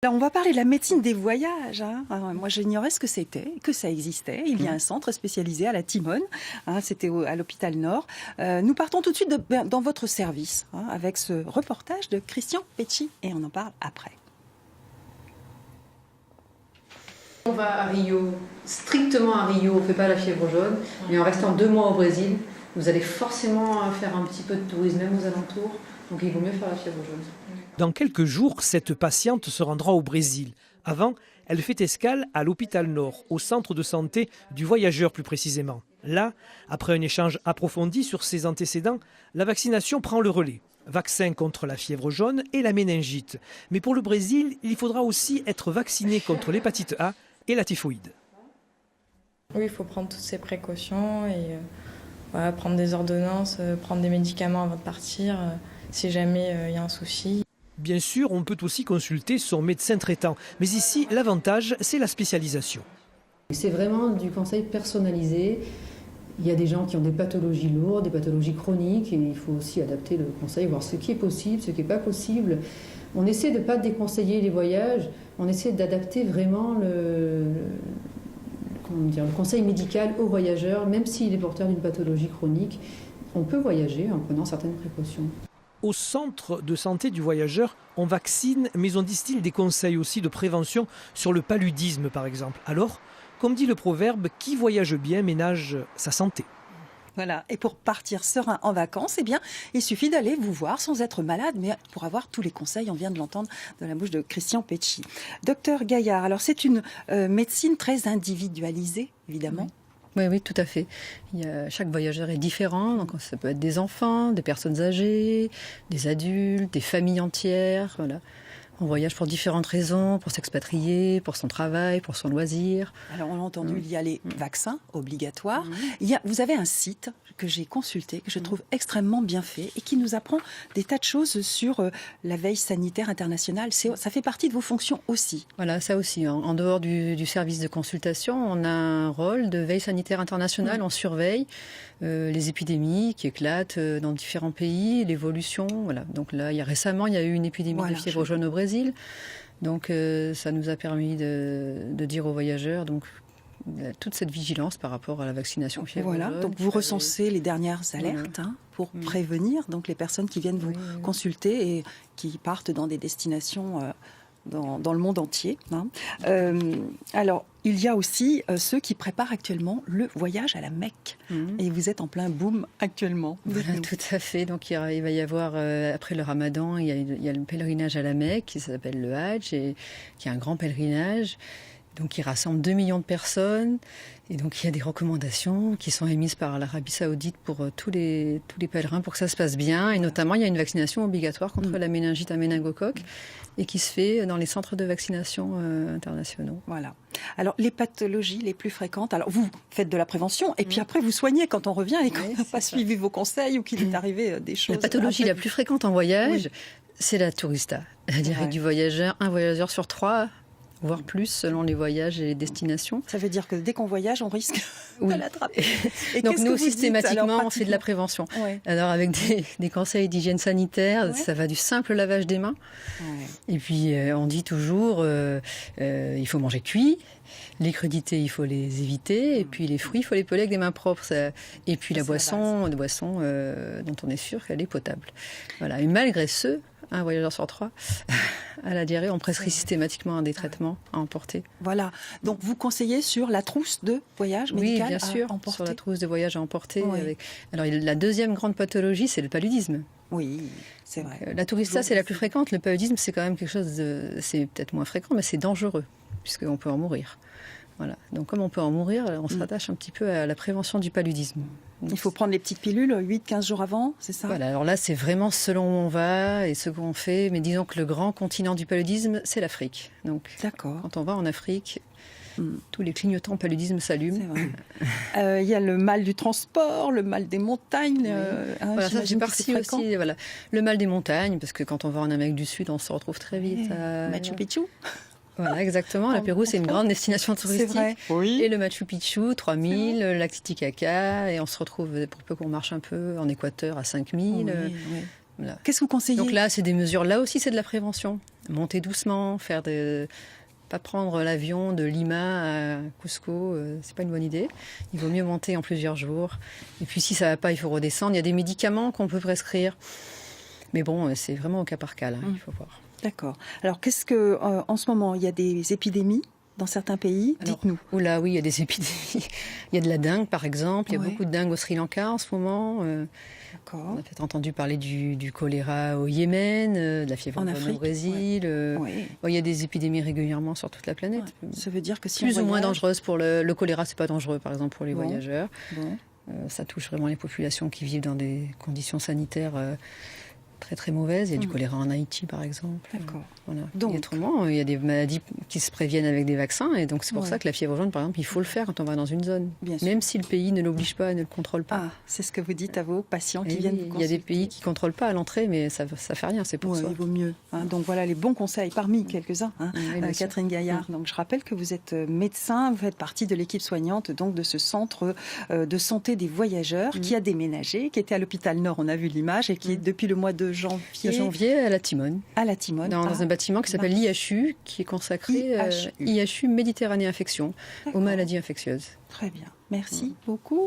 Alors, on va parler de la médecine des voyages. Alors, moi, j'ignorais ce que c'était, que ça existait. Il y a un centre spécialisé à la Timone. C'était à l'hôpital Nord. Nous partons tout de suite dans votre service avec ce reportage de Christian Pecci et on en parle après. On va à Rio, strictement à Rio, on ne fait pas la fièvre jaune, mais en restant 2 mois au Brésil, vous allez forcément faire un petit peu de tourisme, même aux alentours, donc il vaut mieux faire la fièvre jaune. Dans quelques jours, cette patiente se rendra au Brésil. Avant, elle fait escale à l'hôpital Nord, au centre de santé du voyageur plus précisément. Là, après un échange approfondi sur ses antécédents, la vaccination prend le relais. Vaccin contre la fièvre jaune et la méningite. Mais pour le Brésil, il faudra aussi être vacciné contre l'hépatite A et la typhoïde. Oui, il faut prendre toutes ces précautions et prendre des ordonnances, prendre des médicaments avant de partir si jamais il y a un souci. Bien sûr, on peut aussi consulter son médecin traitant. Mais ici, l'avantage, c'est la spécialisation. C'est vraiment du conseil personnalisé. Il y a des gens qui ont des pathologies lourdes, des pathologies chroniques, et il faut aussi adapter le conseil, voir ce qui est possible, ce qui n'est pas possible. On essaie de ne pas déconseiller les voyages, on essaie d'adapter vraiment le conseil médical aux voyageurs, même s'il est porteur d'une pathologie chronique. On peut voyager en prenant certaines précautions. Au centre de santé du voyageur, on vaccine, mais on distille des conseils aussi de prévention sur le paludisme, par exemple. Alors, comme dit le proverbe, qui voyage bien ménage sa santé. Voilà. Et pour partir serein en vacances, il suffit d'aller vous voir sans être malade, mais pour avoir tous les conseils, on vient de l'entendre de la bouche de Christian Pecci. Docteur Gaillard, alors c'est une médecine très individualisée, évidemment. Oui, tout à fait. Chaque voyageur est différent. Donc ça peut être des enfants, des personnes âgées, des adultes, des familles entières. Voilà. On voyage pour différentes raisons, pour s'expatrier, pour son travail, pour son loisir. Alors on l'a entendu, il y a les vaccins obligatoires. Vous avez un site que j'ai consulté, que je trouve extrêmement bien fait et qui nous apprend des tas de choses sur la veille sanitaire internationale. Ça fait partie de vos fonctions aussi. Voilà, ça aussi. En dehors du service de consultation, on a un rôle de veille sanitaire internationale. On surveille les épidémies qui éclatent dans différents pays, l'évolution. Voilà. Donc là, récemment, il y a eu une épidémie de fièvre jaune au Brésil. Donc ça nous a permis de dire aux voyageurs toute cette vigilance par rapport à la vaccination fièvre jaune. Donc vous recensez les dernières alertes pour prévenir donc les personnes qui viennent vous consulter et qui partent dans des destinations dans le monde entier. Alors, il y a aussi ceux qui préparent actuellement le voyage à la Mecque. Et vous êtes en plein boom actuellement. Voilà, tout à fait. Donc, il va y avoir, après le Ramadan, il y a le pèlerinage à la Mecque qui s'appelle le Hajj, et qui est un grand pèlerinage. Donc, il rassemble 2 millions de personnes. Et donc, il y a des recommandations qui sont émises par l'Arabie Saoudite pour tous les pèlerins pour que ça se passe bien. Et notamment, il y a une vaccination obligatoire contre la méningite à méningocoque et qui se fait dans les centres de vaccination internationaux. Voilà. Alors, les pathologies les plus fréquentes, alors vous faites de la prévention et puis après vous soignez quand on revient et qu'on n'a pas suivi vos conseils ou qu'il est arrivé des choses. La pathologie la plus fréquente en voyage, c'est la tourista, la diarrhée du voyageur. Un voyageur sur 3, voire plus selon les voyages et les destinations. Ça veut dire que dès qu'on voyage, on risque de l'attraper. Et donc nous, systématiquement, on fait de la prévention. Alors avec des conseils d'hygiène sanitaire, ça va du simple lavage des mains. Et puis on dit toujours, il faut manger cuit. Les crudités, il faut les éviter. Et puis les fruits, il faut les peler avec des mains propres. Et puis la boisson dont on est sûr qu'elle est potable. Voilà. Et malgré ce, un voyageur sur 3 à la diarrhée, on prescrit systématiquement des traitements à emporter. Voilà. Donc vous conseillez sur la trousse de voyage médical bien sûr, à emporter. sur la trousse de voyage à emporter. Alors la deuxième grande pathologie, c'est le paludisme. Oui, c'est vrai. La tourista, c'est la plus fréquente. Le paludisme, c'est quand même quelque chose c'est peut-être moins fréquent, mais c'est dangereux, puisqu'on peut en mourir. Voilà. Donc comme on peut en mourir, on se rattache un petit peu à la prévention du paludisme. Il faut prendre les petites pilules 8-15 jours avant, c'est ça? Voilà, alors là, c'est vraiment selon où on va et ce qu'on fait. Mais disons que le grand continent du paludisme, c'est l'Afrique. Donc, quand on va en Afrique, tous les clignotants paludisme s'allument. C'est vrai. Il y a le mal du transport, le mal des montagnes. Voilà, ça fait partie aussi. Voilà. Le mal des montagnes, parce que quand on va en Amérique du Sud, on se retrouve très vite à Machu Picchu. Voilà, exactement. La Pérou, c'est une grande destination touristique. C'est vrai. Oui. Et le Machu Picchu, 3000, le lac Titicaca, et on se retrouve, pour peu qu'on marche un peu, en Équateur à 5000. Voilà. Qu'est-ce que vous conseillez? Donc là, c'est des mesures. Là aussi, c'est de la prévention. monter doucement, pas prendre l'avion de Lima à Cusco, c'est pas une bonne idée. Il vaut mieux monter en plusieurs jours. Et puis si ça va pas, il faut redescendre. Il y a des médicaments qu'on peut prescrire. Mais bon, c'est vraiment au cas par cas, là, il faut voir. D'accord. Alors, en ce moment, il y a des épidémies dans certains pays? Dites-nous. Oula, oui, il y a des épidémies. Il y a de la dengue, par exemple. Il y a beaucoup de dengue au Sri Lanka en ce moment. D'accord. On a peut-être entendu parler du choléra au Yémen, de la fièvre jaune au Brésil. Il y a des épidémies régulièrement sur toute la planète. Ouais. Ça veut dire que si plus ou moins dangereuses pour le choléra, c'est pas dangereux, par exemple, pour les voyageurs. Bon. Ça touche vraiment les populations qui vivent dans des conditions sanitaires très très mauvaise. Il y a du choléra en Haïti, par exemple. D'accord. Voilà. Donc, et autrement, il y a des maladies qui se préviennent avec des vaccins. Et donc, c'est pour ça que la fièvre jaune, par exemple, il faut le faire quand on va dans une zone. Même si le pays ne l'oblige pas et ne le contrôle pas. Ah, c'est ce que vous dites à vos patients qui viennent vous consulter. Il y a des pays qui ne contrôlent pas à l'entrée, mais ça ne fait rien, c'est pour ça. Il vaut mieux. Donc voilà les bons conseils, parmi quelques-uns. Catherine Gaillard, donc je rappelle que vous êtes médecin, vous faites partie de l'équipe soignante donc, de ce centre de santé des voyageurs qui a déménagé, qui était à l'hôpital Nord, on a vu l'image, et qui est depuis le mois de janvier à la Timone. À la Timone. Dans un bâtiment qui s'appelle l'IHU, qui est consacré IHU Méditerranée Infection, aux maladies infectieuses. Très bien. Merci beaucoup.